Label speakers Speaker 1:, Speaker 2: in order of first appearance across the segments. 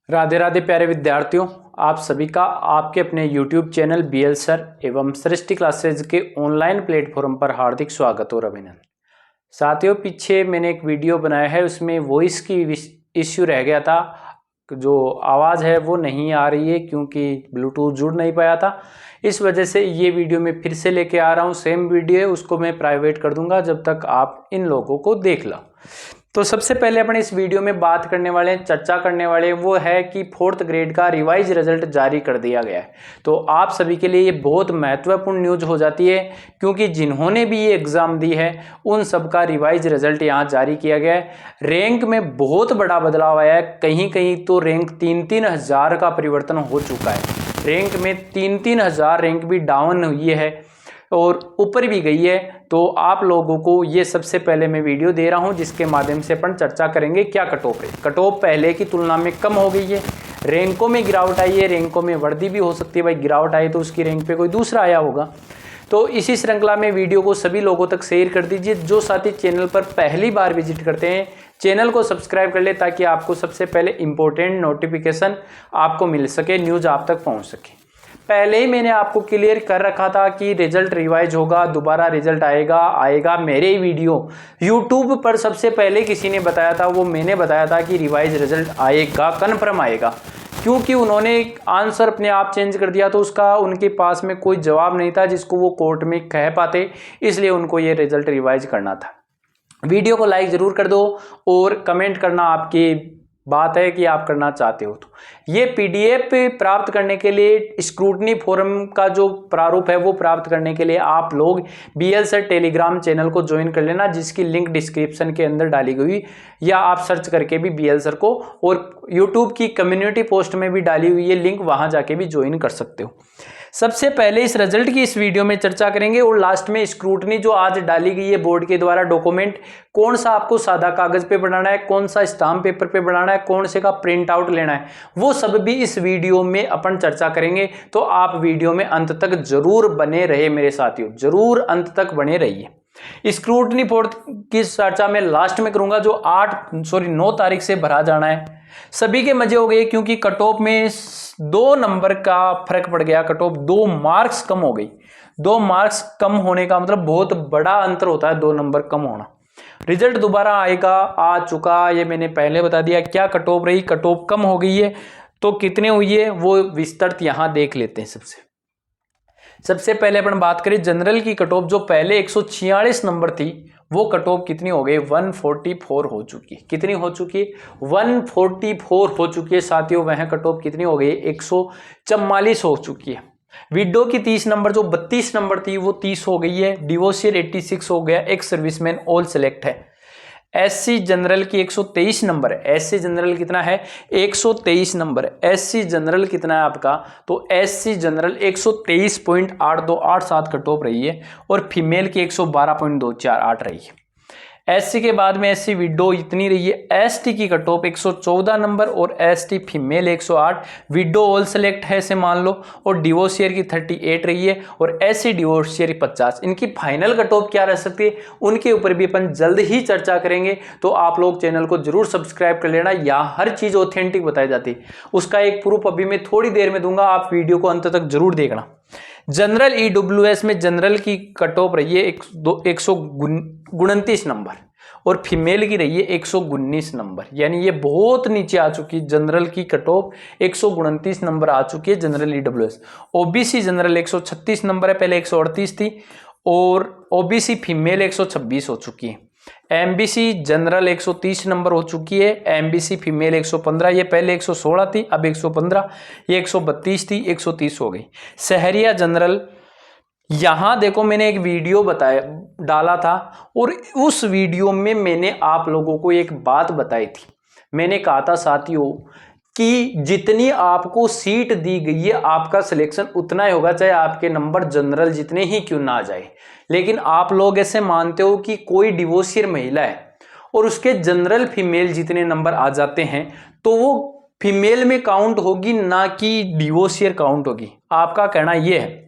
Speaker 1: राधे राधे प्यारे विद्यार्थियों, आप सभी का आपके अपने YouTube चैनल BL सर एवं सृष्टि क्लासेज के ऑनलाइन प्लेटफॉर्म पर हार्दिक स्वागत और अभिनंदन। साथियों, पीछे मैंने एक वीडियो बनाया है, उसमें वॉइस की इश्यू रह गया था। जो आवाज़ है वो नहीं आ रही है क्योंकि ब्लूटूथ जुड़ नहीं पाया था। इस वजह से ये वीडियो मैं फिर से लेके आ रहा हूँ। सेम वीडियो है, उसको मैं प्राइवेट कर दूंगा जब तक आप इन लोगों को देख लो। तो सबसे पहले अपन इस वीडियो में बात करने वाले हैं, चर्चा करने वाले वो है कि 4th ग्रेड का रिवाइज रिजल्ट जारी कर दिया गया है। तो आप सभी के लिए ये बहुत महत्वपूर्ण न्यूज हो जाती है क्योंकि जिन्होंने भी ये एग्जाम दी है उन सब का रिवाइज रिजल्ट यहाँ जारी किया गया है। रैंक में बहुत बड़ा बदलाव आया है, कहीं कहीं तो रैंक 3-3 हजार का परिवर्तन हो चुका है। रैंक में 3-3 हजार रैंक भी डाउन हुई है और ऊपर भी गई है। तो आप लोगों को ये सबसे पहले मैं वीडियो दे रहा हूं जिसके माध्यम से अपन चर्चा करेंगे क्या कट ऑफ है। कट ऑफ पहले की तुलना में कम हो गई है, रैंकों में गिरावट आई है, रैंकों में वृद्धि भी हो सकती है। भाई गिरावट आई तो उसकी रैंक पे कोई दूसरा आया होगा। तो इसी श्रृंखला में वीडियो को सभी लोगों तक शेयर कर दीजिए। जो साथी चैनल पर पहली बार विजिट करते हैं चैनल को सब्सक्राइब कर ले ताकि आपको सबसे पहले इंपॉर्टेंट नोटिफिकेशन आपको मिल सके, न्यूज आप तक पहुंच सके। पहले ही मैंने आपको क्लियर कर रखा था कि रिजल्ट रिवाइज होगा, दोबारा रिजल्ट आएगा। मेरे ही वीडियो यूट्यूब पर सबसे पहले किसी ने बताया था, वो मैंने बताया था कि रिवाइज रिजल्ट आएगा, कन्फर्म आएगा। क्योंकि उन्होंने आंसर अपने आप चेंज कर दिया तो उसका उनके पास में कोई जवाब नहीं था जिसको वो कोर्ट में कह पाते, इसलिए उनको ये रिजल्ट रिवाइज करना था। वीडियो को लाइक जरूर कर दो और कमेंट करना आपकी बात है कि आप करना चाहते हो। तो ये पीडीएफ प्राप्त करने के लिए स्क्रूटनी फोरम का जो प्रारूप है वो प्राप्त करने के लिए आप लोग BL सर टेलीग्राम चैनल को ज्वाइन कर लेना, जिसकी लिंक डिस्क्रिप्शन के अंदर डाली गई, या आप सर्च करके भी BL सर को, और यूट्यूब की कम्युनिटी पोस्ट में भी डाली हुई है लिंक, वहां जाके भी ज्वाइन कर सकते हो। सबसे पहले इस रिजल्ट की इस वीडियो में चर्चा करेंगे और लास्ट में स्क्रूटनी जो आज डाली गई है बोर्ड के द्वारा डॉक्यूमेंट, कौन सा आपको सादा कागज पे बनाना है, कौन सा स्टाम्प पेपर पे बनाना है, कौन से का प्रिंट आउट लेना है, वो सब भी इस वीडियो में अपन चर्चा करेंगे। तो आप वीडियो में अंत तक जरूर बने रहे मेरे साथियों, जरूर अंत तक बने रहिए। स्क्रूटनी बोर्ड की चर्चा में लास्ट में करूंगा जो 9 तारीख से भरा जाना है। सभी के मजे हो गए क्योंकि कट ऑफ में 2 नंबर का फर्क पड़ गया, कट ऑफ 2 मार्क्स कम हो गई। 2 मार्क्स कम होने का मतलब बहुत बड़ा अंतर होता है, 2 नंबर कम होना। रिजल्ट दोबारा आएगा, आ चुका, ये मैंने पहले बता दिया। क्या कट ऑफ रही, कट ऑफ कम हो गई है तो कितने हुई है वो विस्तृत यहां देख लेते हैं। सबसे पहले अपन बात करें जनरल की कट ऑफ, जो पहले 146 नंबर थी वो कट ऑफ कितनी हो गई, 144 हो चुकी है। कितनी हो चुकी है, 144 हो चुकी है साथियों। वह कट ऑफ कितनी हो गई, 144 हो चुकी है। विडो की 30 नंबर जो 32 नंबर थी वो 30 हो गई है। डिवोशियर 86 हो गया, एक्स सर्विसमैन ऑल सेलेक्ट है। एससी जनरल की 123 नंबर है। एससी जनरल कितना है, 123 नंबर। एससी जनरल कितना है आपका, तो एससी जनरल 123.8287 कट ऑफ रही है और फीमेल की 112.248 रही है। एससी के बाद में एससी विडो इतनी रही है। एसटी की कट ऑफ 114 नंबर और ST female 108। Window all select है से मान लो, और डिवोशियर की 38 रही है और एससी डिवोशियर 50। इनकी फाइनल कट ऑफ क्या रह सकती है उनके ऊपर भी अपन जल्द ही चर्चा करेंगे। तो आप लोग चैनल को जरूर सब्सक्राइब कर लेना, यहाँ हर चीज ऑथेंटिक बताई जाती है। उसका एक प्रूफ अभी मैं थोड़ी देर में दूंगा, आप वीडियो को अंत तक जरूर देखना। जनरल ईडब्ल्यूएस में जनरल की कट ऑफ रही है 129 नंबर और फीमेल की रही है 119 नंबर, यानी ये बहुत नीचे आ चुकी है। जनरल की कट ऑफ 129 नंबर आ चुकी है general EWS. OBC general 136 number है, पहले 138 थी, और ओबीसी फीमेल 126 हो चुकी है। एमबीसी जनरल 130 नंबर हो चुकी है। एमबीसी फीमेल 115, ये पहले 116 थी, अब 115, ये 132 थी, 130 हो गई। शहरिया जनरल, यहां देखो मैंने एक वीडियो डाला था और उस वीडियो में मैंने आप लोगों को एक बात बताई थी। मैंने कहा था साथियों कि जितनी आपको सीट दी गई है आपका सिलेक्शन उतना ही होगा, चाहे आपके नंबर जनरल जितने ही क्यों ना आ जाए। लेकिन आप लोग ऐसे मानते हो कि कोई डिवोशियर महिला है और उसके जनरल फीमेल जितने नंबर आ जाते हैं तो वो फीमेल में काउंट होगी, ना कि डिवोशियर काउंट होगी। आपका कहना यह है।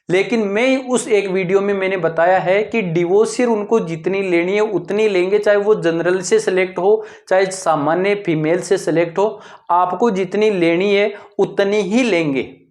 Speaker 1: लेकिन मैं उस एक वीडियो में मैंने बताया है कि डिवोशियर उनको जितनी लेनी है उतनी लेंगे, चाहे वो जनरल से सिलेक्ट हो चाहे सामान्य फीमेल से सिलेक्ट हो, आपको जितनी लेनी है उतनी ही लेंगे।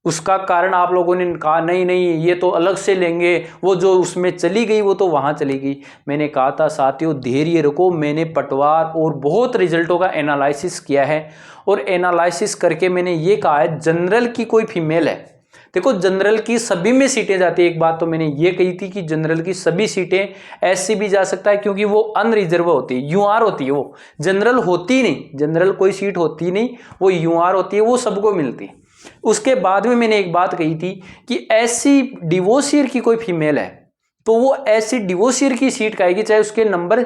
Speaker 1: उसका कारण आप लोगों ने कहा नहीं नहीं ये तो अलग से लेंगे, वो जो उसमें चली गई वो तो वहां चली गई। मैंने कहा था साथियों धैर्य रखो, मैंने पटवार और बहुत रिजल्टों का एनालिसिस किया है और एनालिसिस करके मैंने ये कहा है जनरल की कोई फीमेल है, देखो जनरल की सभी में सीटें जाती है। एक बात तो मैंने ये कही थी कि जनरल की सभी सीटें, एससी भी जा सकता है क्योंकि वो अनरिजर्व होती है, यूआर होती है, वो जनरल होती नहीं, जनरल कोई सीट होती नहीं, वो यूआर होती है, वो सबको मिलती है। उसके बाद में मैंने एक बात कही थी कि एससी डिवोशियर की कोई फीमेल है तो वो एससी डिवोशियर की सीट खाएगी, चाहे उसके नंबर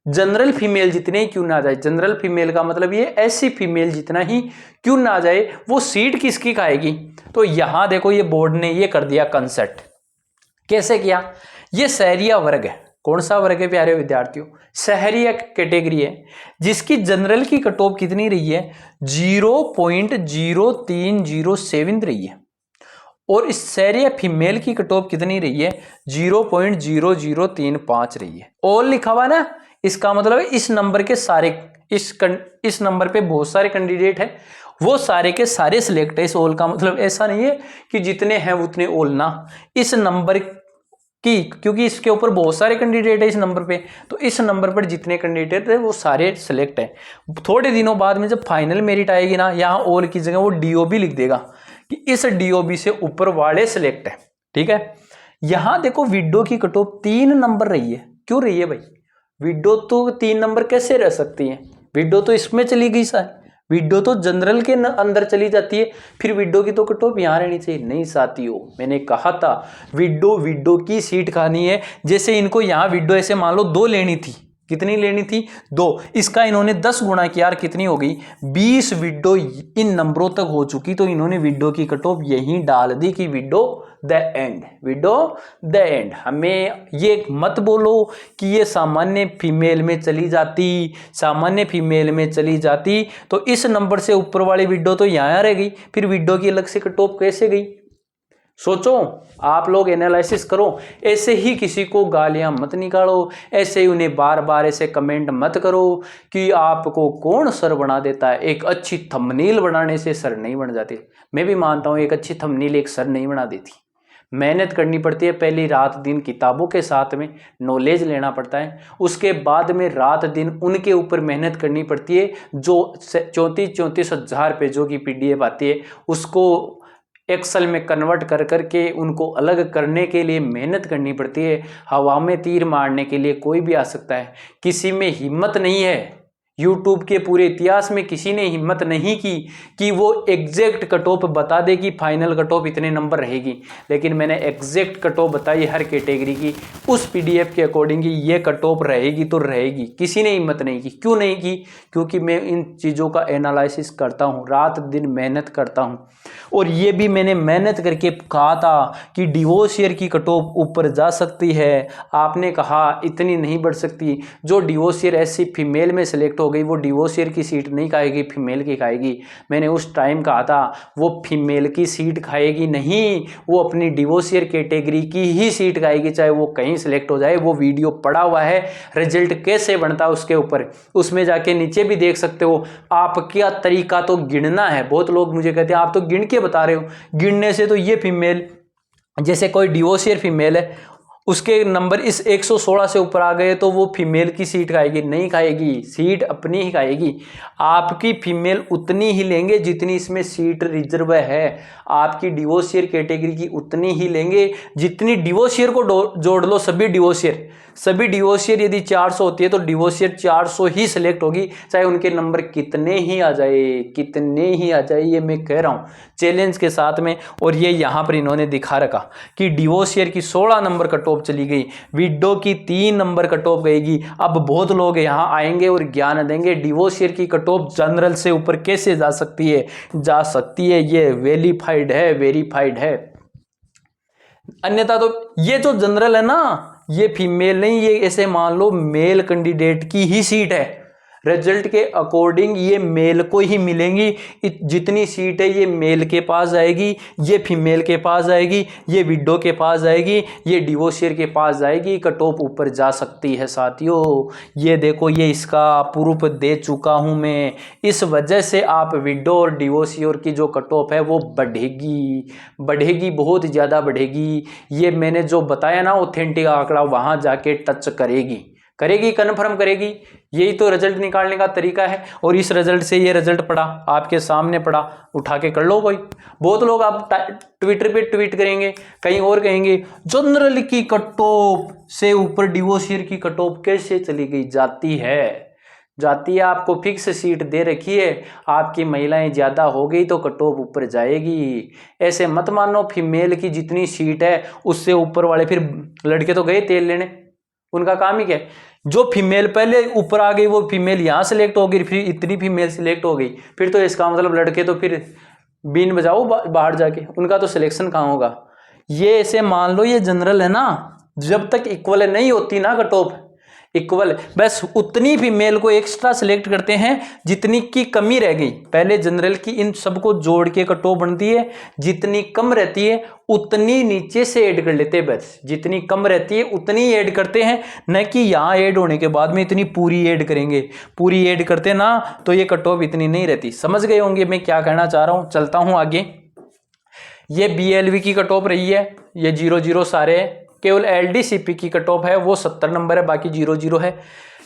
Speaker 1: जनरल फीमेल जितने ही क्यों ना आ जाए। जनरल फीमेल का मतलब ये एससी फीमेल जितना ही क्यों ना आ जाए, वो सीट किसकी खाएगी। तो यहां देखो ये बोर्ड ने ये कर दिया कंसेप्ट। कैसे किया, ये शहरिया वर्ग है। कौन सा वर्ग है प्यारे विद्यार्थियों, शहरिया कैटेगरी है जिसकी जनरल की कट ऑफ कितनी रही है 0.0307 रही है और इस शहरिया फीमेल की कट ऑफ कितनी रही है 0.0035 रही है। ऑल लिखा हुआ ना, इसका मतलब है इस नंबर के सारे इस नंबर पे बहुत सारे कैंडिडेट है, वो सारे के सारे सिलेक्ट है। इस ऑल का मतलब ऐसा नहीं है कि जितने हैं उतने ऑल ना, इस नंबर की, क्योंकि इसके ऊपर बहुत सारे कैंडिडेट है इस नंबर पे, तो इस नंबर पर जितने कैंडिडेट है वो सारे सिलेक्ट है। थोड़े दिनों बाद में जब फाइनल मेरिट आएगी ना, यहाँ ऑल की जगह वो डीओबी लिख देगा कि इस डीओबी से ऊपर वाले सिलेक्ट है। ठीक है, यहां देखो विडो की कट ऑफ 3 नंबर रही है। क्यों रही है भाई, विडो तो 3 नंबर कैसे रह सकती है, विडो तो इसमें चली गई सर, विडो तो जनरल के अंदर चली जाती है, फिर विडो की तो कट ऑफ यहां रहनी चाहिए। नहीं साथियों, मैंने कहा था विडो की सीट खानी है। जैसे इनको यहां विडो ऐसे मान लो 2 लेनी थी, कितनी लेनी थी 2, इसका इन्होंने 10 गुणा किया, कितनी हो गई 20 विडो इन नंबरों तक हो चुकी। तो इन्होंने विडो की कट ऑफ यहीं डाल दी कि window the end, window the end. हमें ये मत बोलो कि ये सामान्य फीमेल में चली जाती, सामान्य फीमेल में चली जाती तो इस नंबर से ऊपर वाली विडो तो यहां रह गई, फिर विडो की अलग से कट ऑफ कैसे गई। सोचो, आप लोग एनालिसिस करो, ऐसे ही किसी को गालियां मत निकालो, ऐसे ही उन्हें बार बार ऐसे कमेंट मत करो कि आपको कौन सर बना देता है। एक अच्छी थंबनेल बनाने से सर नहीं बन जाते। मैं भी मानता हूं एक अच्छी थंबनेल एक सर नहीं बना देती, मेहनत करनी पड़ती है। पहली रात दिन किताबों के साथ में नॉलेज लेना पड़ता है, उसके बाद में रात दिन उनके ऊपर मेहनत करनी पड़ती है। जो 34 हज़ार पेजों की पीडीएफ आती है उसको एक्सेल में कन्वर्ट कर करके उनको अलग करने के लिए मेहनत करनी पड़ती है। हवा में तीर मारने के लिए कोई भी आ सकता है, किसी में हिम्मत नहीं है। यूट्यूब के पूरे इतिहास में किसी ने हिम्मत नहीं की कि वो एग्जैक्ट कट ऑफ बता दे कि फाइनल कट ऑफ इतने नंबर रहेगी, लेकिन मैंने एग्जैक्ट कट ऑफ बताई हर कैटेगरी की, उस पीडीएफ के अकॉर्डिंग ये कट ऑफ रहेगी तो रहेगी। किसी ने हिम्मत नहीं की। क्यों नहीं की, क्योंकि मैं इन चीज़ों का एनालिसिस करता हूँ, रात दिन मेहनत करता हूँ। और ये भी मैंने मेहनत करके कहा था कि डिवोशियर की कट ऑफ ऊपर जा सकती है, आपने कहा इतनी नहीं बढ़ सकती। जो डिवोशियर ऐसी फीमेल में सिलेक्ट हो गई वो डिवोशियर की सीट नहीं खाएगी, फीमेल की खाएगी। मैंने उस टाइम कहा था वो फीमेल की सीट खाएगी नहीं, वो अपनी डिवोशियर कैटेगरी की ही सीट खाएगी, चाहे वो कहीं सिलेक्ट हो जाए। वो वीडियो पड़ा हुआ है, रिजल्ट कैसे बनता है उसके ऊपर, उसमें जाके नीचे भी देख सकते हो। आपका तरीका तो गिनना है। बहुत लोग मुझे कहते हैं आप तो गिन के बता रहे हो, गिनने से तो ये फीमेल, जैसे कोई डिवोशियर फीमेल है उसके नंबर इस 116 से ऊपर आ गए तो वो फीमेल की सीट खाएगी, नहीं खाएगी, सीट अपनी ही खाएगी। आपकी फीमेल उतनी ही लेंगे जितनी इसमें सीट रिजर्व है, आपकी डिवोशियर कैटेगरी की उतनी ही लेंगे जितनी डिवोशियर को जोड़ लो। सभी डिवोशियर यदि 400 होती है तो डिवोशियर 400 ही सिलेक्ट होगी, चाहे उनके नंबर कितने ही आ जाए, ये मैं कह रहा हूं चैलेंज के साथ में। और ये यहां पर इन्होंने दिखा रखा कि डिवोशियर की 16 नंबर कट ऑफ चली गई, विडो की 3 नंबर कट ऑफ गएगी। अब बहुत लोग यहां आएंगे और ज्ञान देंगे डिवोशियर की कट ऑफ जनरल से ऊपर कैसे जा सकती है, ये वेरीफाइड है। अन्यथा तो ये जो जनरल है ना, ये फीमेल नहीं, ये ऐसे मान लो मेल कैंडिडेट की ही सीट है। रिजल्ट के अकॉर्डिंग ये मेल को ही मिलेंगी। जितनी सीट है ये मेल के पास जाएगी, ये फीमेल के पास जाएगी, ये विडो के पास जाएगी, ये डिवोशियर के पास जाएगी। कट ऑफ ऊपर जा सकती है साथियों। ये देखो, ये इसका प्रूफ दे चुका हूं मैं। इस वजह से आप विडो और डिवोशियर की जो कट ऑफ है वो बढ़ेगी, बहुत ज़्यादा बढ़ेगी। ये मैंने जो बताया ना ऑथेंटिक आंकड़ा, वहां जाके टच करेगी, कन्फर्म करेगी। यही तो रिजल्ट निकालने का तरीका है। और इस रिजल्ट से ये रिजल्ट पड़ा, आपके सामने पड़ा, उठा के कर लो कोई। बहुत लोग आप ट्विटर पे ट्वीट करेंगे, कहीं और कहेंगे जनरल की कट ऑफ से ऊपर डिवोशियर की कट ऑफ कैसे चली गई? जाती है, आपको फिक्स सीट दे रखी है, आपकी महिलाएं ज्यादा हो गई तो कट ऑफ ऊपर जाएगी। ऐसे मत मानो फीमेल की जितनी सीट है उससे ऊपर वाले, फिर लड़के तो गए तेल लेने, उनका काम ही क्या है? जो फीमेल पहले ऊपर आ गई वो फीमेल यहाँ सिलेक्ट हो गई, फिर इतनी फीमेल सिलेक्ट हो गई, फिर तो इसका मतलब लड़के तो फिर बीन बजाओ बाहर जाके, उनका तो सिलेक्शन कहाँ होगा? ये ऐसे मान लो ये जनरल है ना, जब तक इक्वल नहीं होती ना कट ऑफ, इक्वल बस उतनी फीमेल को एक्स्ट्रा सिलेक्ट करते हैं जितनी की कमी रह गई। पहले जनरल की इन सबको जोड़ के कट ऑफ बनती है, जितनी कम रहती है उतनी नीचे से ऐड कर लेते हैं। बस जितनी कम रहती है उतनी ऐड करते हैं, न कि यहाँ ऐड होने के बाद में इतनी पूरी ऐड करेंगे। पूरी ऐड करते ना तो ये कट ऑफ इतनी नहीं रहती। समझ गए होंगे मैं क्या कहना चाह रहा हूँ। चलता हूँ आगे। ये BLV की कट ऑफ रही है, ये 0-0 सारे है। केवल LDCP की कट ऑफ है वो 70 नंबर है, बाकी 0-0 है।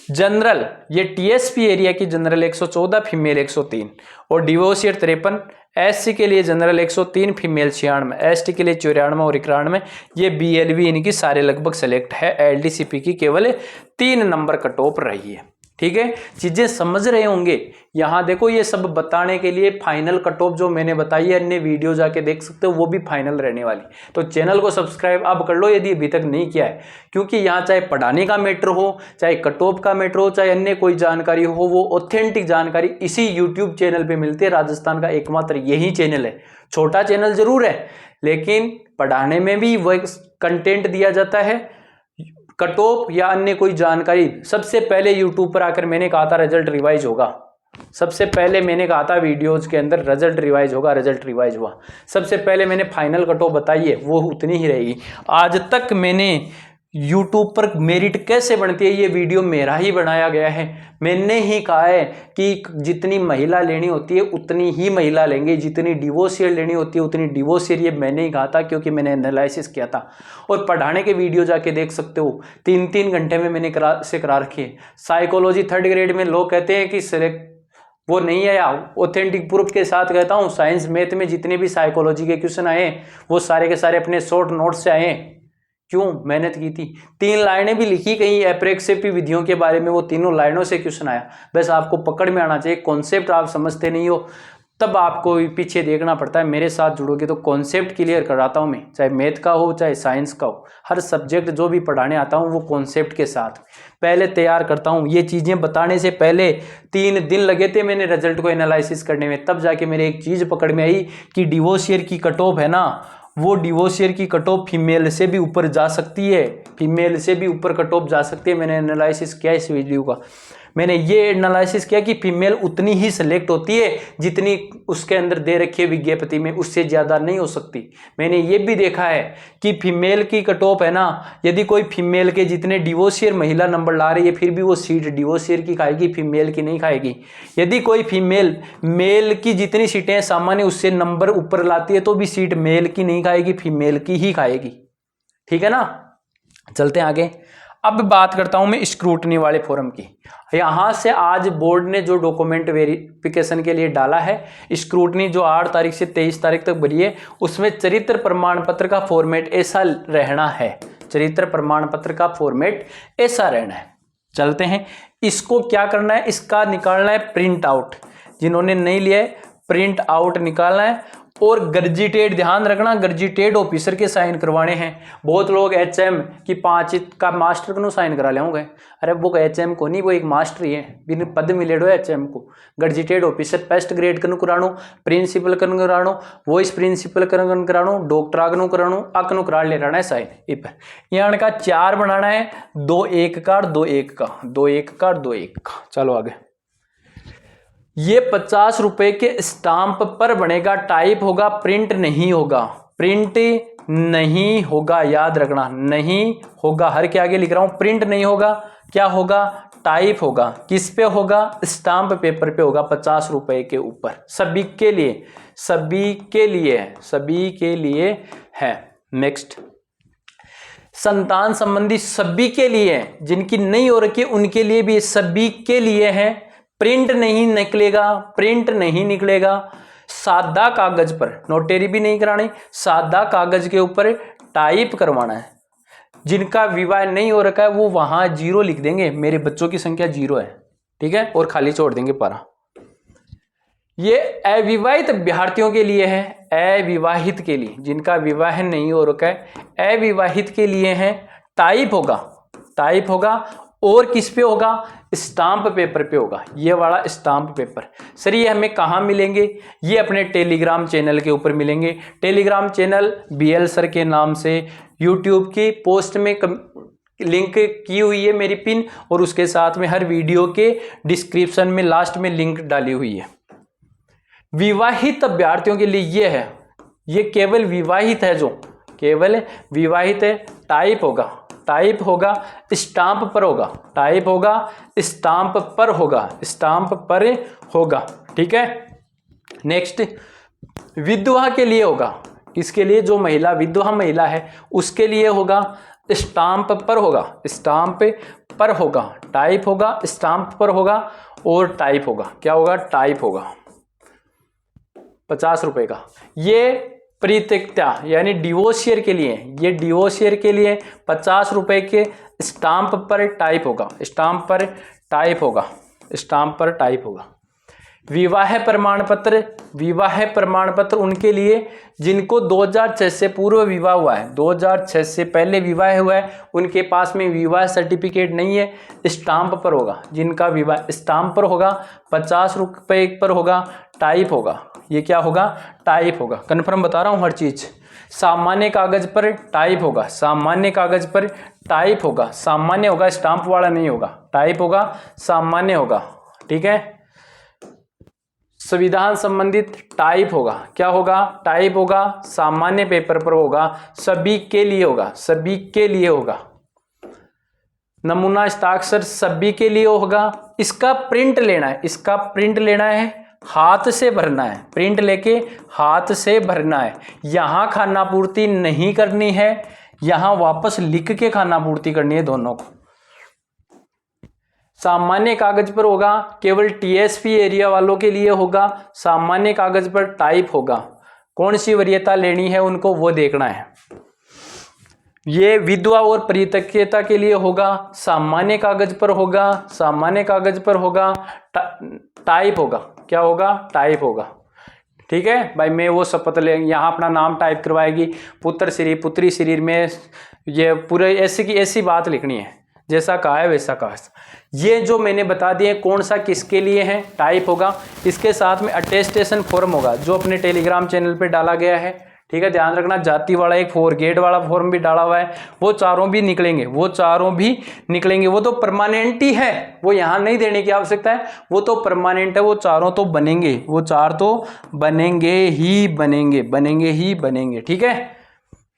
Speaker 1: जनरल ये TSP एरिया की जनरल 114, फीमेल 103 और डिवोशियर 53। SC के लिए जनरल 103, फीमेल 96, ST के लिए 94 और 91। ये BLV इनकी सारे लगभग सेलेक्ट है। LDCP की केवल 3 नंबर कट ऑफ रही है। ठीक है, चीजें समझ रहे होंगे। यहाँ देखो, ये सब बताने के लिए फाइनल कट ऑफ जो मैंने बताई है, अन्य वीडियो जाके देख सकते हो, वो भी फाइनल रहने वाली। तो चैनल को सब्सक्राइब अब कर लो यदि अभी तक नहीं किया है, क्योंकि यहाँ चाहे पढ़ाने का मैटर हो, चाहे कट ऑफ का मैटर हो, चाहे अन्य कोई जानकारी हो, वो ऑथेंटिक जानकारी इसी यूट्यूब चैनल पे मिलती है। राजस्थान का एकमात्र यही चैनल है। छोटा चैनल जरूर है, लेकिन पढ़ाने में भी वह कंटेंट दिया जाता है। कट ऑफ या अन्य कोई जानकारी सबसे पहले यूट्यूब पर आकर मैंने कहा था रिजल्ट रिवाइज होगा। सबसे पहले मैंने कहा था वीडियोज के अंदर रिजल्ट रिवाइज होगा, रिजल्ट रिवाइज हुआ। सबसे पहले मैंने फाइनल कट ऑफ बताई है, वो उतनी ही रहेगी। आज तक मैंने यूट्यूब पर मेरिट कैसे बनती है ये वीडियो मेरा ही बनाया गया है। मैंने ही कहा है कि जितनी महिला लेनी होती है उतनी ही महिला लेंगे, जितनी डिवोशियर लेनी होती है उतनी डिवोशियर। ये मैंने ही कहा था, क्योंकि मैंने एनालिसिस किया था। और पढ़ाने के वीडियो जाके देख सकते हो, 3-3 घंटे में मैंने करा रखी है। साइकोलॉजी 3rd ग्रेड में लोग कहते हैं कि सिलेक्ट वो नहीं आया, ऑथेंटिक प्रूफ के साथ कहता हूँ। साइंस मैथ में जितने भी साइकोलॉजी के क्वेश्चन आए वो सारे के सारे अपने शॉर्ट नोट से आए। क्यों? मेहनत की थी। 3 लाइनें भी लिखी गई एप्रेक्सेपी विधियों के बारे में, वो तीनों लाइनों से क्वेश्चन आया। बस आपको पकड़ में आना चाहिए। कॉन्सेप्ट आप समझते नहीं हो तब आपको पीछे देखना पड़ता है। मेरे साथ जुड़ोगे तो कॉन्सेप्ट क्लियर कराता हूँ मैं, चाहे मैथ का हो चाहे साइंस का हो। हर सब्जेक्ट जो भी पढ़ाने आता हूँ वो कॉन्सेप्ट के साथ पहले तैयार करता हूँ। ये चीज़ें बताने से पहले 3 दिन लगे थे मैंने रिजल्ट को एनालिसिस करने में, तब जाके मेरे एक चीज़ पकड़ में आई कि डिवोशियर की कट ऑफ है ना, वो डिवोशियर की कट ऑफ फीमेल से भी ऊपर जा सकती है, फीमेल से भी ऊपर कट ऑफ जा सकती है। मैंने एनालिसिस किया इस वीडियो का, मैंने ये एनालिसिस किया कि फीमेल उतनी ही सेलेक्ट होती है जितनी उसके अंदर दे रखी है विज्ञप्ति में, उससे ज़्यादा नहीं हो सकती। मैंने ये भी देखा है कि फीमेल की कट ऑफ है ना, यदि कोई फीमेल के जितने डिवोशियर महिला नंबर ला रही है फिर भी वो सीट डिवोशियर की खाएगी, फीमेल की नहीं खाएगी। यदि कोई फीमेल मेल की जितनी सीटें सामान्य उससे नंबर ऊपर लाती है तो भी सीट मेल की नहीं खाएगी, फीमेल की ही खाएगी। ठीक है ना, चलते हैं आगे। अब बात करता हूं मैं स्क्रूटनी वाले फॉर्म की। यहां से आज बोर्ड ने जो डॉक्यूमेंट वेरिफिकेशन के लिए डाला है, स्क्रूटनी जो 8 तारीख से 23 तारीख तक भरी है, उसमें चरित्र प्रमाण पत्र का फॉर्मेट ऐसा रहना है। चरित्र प्रमाण पत्र का फॉर्मेट ऐसा रहना है। चलते हैं, इसको क्या करना है, इसका निकालना है प्रिंट आउट। जिन्होंने नहीं लिया है प्रिंट आउट निकालना है। और गर्जिटेड, ध्यान रखना, गर्जिटेड ऑफिसर के साइन करवाने हैं। बहुत लोग HM की 5 का मास्टर को साइन करा लेंगे। अरे वो HM को नहीं, वो एक मास्टर ही है, बिन पद मिलेडो HM को। गर्जिटेड ऑफिसर फर्स्ट ग्रेड कनु कराणो, प्रिंसिपल कनु कराणो, वॉइस प्रिंसिपल कनु कराणो, डॉक्टर कनु कराणो, अकनु करा ले रहना है साइन। इप यहाँ का 4 बनाना है, 2 1 का और 2 1 का, 2 1 का और 2 1 का। चलो आगे। ये 50 रुपए के स्टाम्प पर बनेगा, टाइप होगा, प्रिंट नहीं होगा। प्रिंट नहीं होगा, याद रखना, नहीं होगा। हर के आगे लिख रहा हूं, प्रिंट नहीं होगा, क्या होगा, टाइप होगा। किस पे होगा, स्टाम्प पेपर पे होगा, 50 रुपए के ऊपर। सभी के लिए, सभी के लिए, सभी के लिए है। नेक्स्ट, संतान संबंधी सभी के लिए, जिनकी नहीं हो रखी उनके लिए भी सभी के लिए है। प्रिंट नहीं निकलेगा, प्रिंट नहीं निकलेगा। सादा कागज पर, नोटेरी भी नहीं करानी, सादा कागज के ऊपर टाइप करवाना है। जिनका विवाह नहीं हो रखा है वो वहां 0 लिख देंगे, मेरे बच्चों की संख्या 0 है, ठीक है, और खाली छोड़ देंगे पारा। ये अविवाहित अभ्यर्थियों के लिए है, अविवाहित के लिए, जिनका विवाह नहीं हो रखा है, अविवाहित के लिए है। टाइप होगा, टाइप होगा, और किस पे होगा, स्टाम्प पेपर पे होगा। ये वाला स्टाम्प पेपर। सर ये हमें कहाँ मिलेंगे, ये अपने टेलीग्राम चैनल के ऊपर मिलेंगे। टेलीग्राम चैनल BL सर के नाम से यूट्यूब की पोस्ट में लिंक की हुई है मेरी पिन, और उसके साथ में हर वीडियो के डिस्क्रिप्शन में लास्ट में लिंक डाली हुई है। विवाहित अभ्यर्थियों के लिए ये है, ये केवल विवाहित है, जो केवल विवाहित है। टाइप होगा, टाइप होगा, स्टाम्प पर होगा, टाइप होगा, स्टाम्प पर होगा, स्टाम्प पर होगा, ठीक है। नेक्स्ट, विधवा के लिए होगा, इसके लिए जो महिला विधवा महिला है उसके लिए होगा, स्टाम्प पर होगा, स्टाम्प पर होगा, टाइप होगा, स्टाम्प पर होगा, और टाइप होगा, क्या होगा, टाइप होगा। 50 रुपए का। ये परित्यक्ता यानी डिवोर्सियर के लिए, ये डिवोर्सियर के लिए 50 रुपए के स्टाम्प पर टाइप होगा, स्टाम्प पर टाइप होगा, स्टाम्प पर टाइप होगा। विवाह प्रमाण पत्र, विवाह प्रमाण पत्र उनके लिए जिनको 2006 से पूर्व विवाह हुआ है, 2006 से पहले विवाह हुआ है, उनके पास में विवाह सर्टिफिकेट नहीं है, स्टाम्प पर होगा। जिनका विवाह स्टाम्प पर होगा, 50 रुपए पर होगा, टाइप होगा। ये क्या होगा, टाइप होगा। कन्फर्म बता रहा हूँ हर चीज। सामान्य कागज पर टाइप होगा, सामान्य कागज पर टाइप होगा, सामान्य होगा, स्टाम्प वाला नहीं होगा, टाइप होगा, सामान्य होगा, ठीक है। संविधान संबंधित टाइप होगा, क्या होगा, टाइप होगा, सामान्य पेपर पर होगा, सभी के लिए होगा, सभी के लिए होगा। नमूना हस्ताक्षर सभी के लिए होगा। इसका प्रिंट लेना है, इसका प्रिंट लेना है, हाथ से भरना है, प्रिंट लेके हाथ से भरना है। यहां खाना पूर्ति नहीं करनी है, यहां वापस लिख के खाना पूर्ति करनी है, दोनों को। सामान्य कागज पर होगा, केवल TSP एरिया वालों के लिए होगा, सामान्य कागज पर टाइप होगा। कौन सी वरीयता लेनी है उनको वो देखना है। ये विधवा और परित्यक्ता के लिए होगा, सामान्य कागज पर होगा, सामान्य कागज पर होगा, टाइप होगा, क्या होगा, टाइप होगा, ठीक है भाई। मैं वो शपथ ले, यहाँ अपना नाम टाइप करवाएगी, पुत्र श्री पुत्री श्री में ये पूरे ऐसी की ऐसी बात लिखनी है, जैसा कहा है वैसा कहा। ये जो मैंने बता दिए कौन सा किसके लिए है, टाइप होगा। इसके साथ में अटेस्टेशन फॉर्म होगा जो अपने टेलीग्राम चैनल पे डाला गया है, ठीक है। ध्यान रखना, जाति वाला एक 4 गेट वाला फॉर्म भी डाला हुआ है, वो चारों भी निकलेंगे, वो चारों भी निकलेंगे। वो तो परमानेंट ही है, वो यहाँ नहीं देने की आवश्यकता है, वो तो परमानेंट है, वो चारों तो बनेंगे, वो 4 तो बनेंगे ही बनेंगे, बनेंगे ही बनेंगे, ठीक है।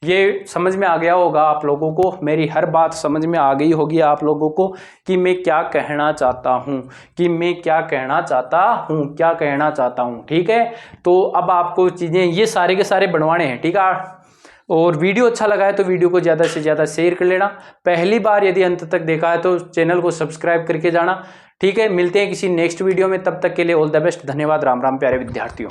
Speaker 1: ये समझ में आ गया होगा आप लोगों को, मेरी हर बात समझ में आ गई होगी आप लोगों को कि मैं क्या कहना चाहता हूँ, कि मैं क्या कहना चाहता हूँ, क्या कहना चाहता हूँ, ठीक है। तो अब आपको चीज़ें ये सारे के सारे बनवाने हैं, ठीक है। और वीडियो अच्छा लगा है तो वीडियो को ज़्यादा से ज़्यादा शेयर कर लेना। पहली बार यदि अंत तक देखा है तो चैनल को सब्सक्राइब करके जाना, ठीक है। मिलते हैं किसी नेक्स्ट वीडियो में, तब तक के लिए ऑल द बेस्ट, धन्यवाद, राम राम प्यारे विद्यार्थियों।